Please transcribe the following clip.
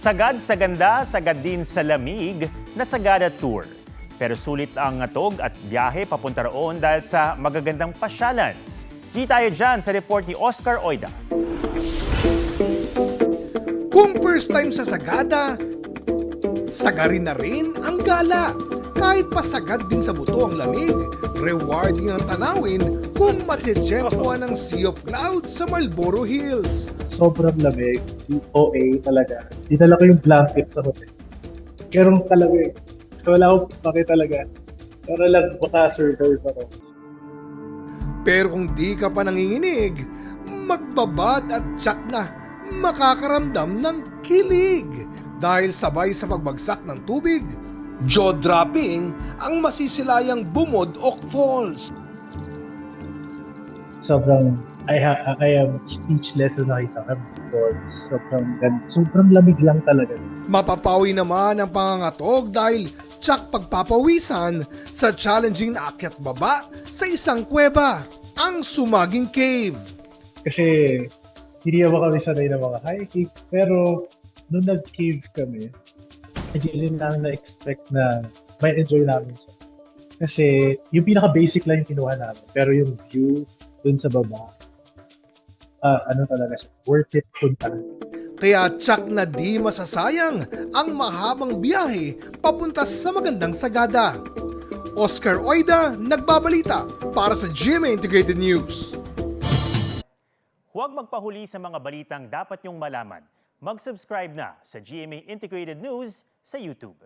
Sagad sa ganda, sagad din sa lamig na Sagada Tour. Pero sulit ang ngatog at biyahe papunta roon dahil sa magagandang pasyalan. Di tayo dyan sa report ni Oscar Oida. Kung first time sa Sagada, sagarin na rin ang gala. Kahit pasagad din sa buto ang lamig, rewarding ang tanawin kung matjejetoan ng Sea of Clouds sa Marlboro Hills. Sobrang lamig, OA talaga. Dinala ko yung blanket sa hotel. Kerong talaga eh. Wala akong pake talaga. Para lang makasurvive ako. Pero kung di ka pa nanginginig, magbabad at tsak na makakaramdam ng kilig dahil sabay sa pagbagsak ng tubig, jaw-dropping ang masisilayang Bumodok Falls. Sobrang, I am speechless na nakita ka before. Sobrang lamig lang talaga. Mapapawi naman ang pangangatog dahil tsak pagpapawisan sa challenging na akyat baba sa isang kuweba, ang Sumaging Cave. Kasi hindi naman kami sanay ng mga hiking. Pero nung nag-cave kami, hindi rin namin na-expect na may enjoy namin siya. Kasi yung pinaka-basic lang yung kinuha namin. Pero yung view dun sa baba, ano talaga siya, worth it puntahan. Kaya tsak na di masasayang ang mahabang biyahe papunta sa magandang Sagada. Oscar Oida, nagbabalita para sa GMA Integrated News. Huwag magpahuli sa mga balitang dapat niyong malaman. Mag-subscribe na sa GMA Integrated News sa YouTube.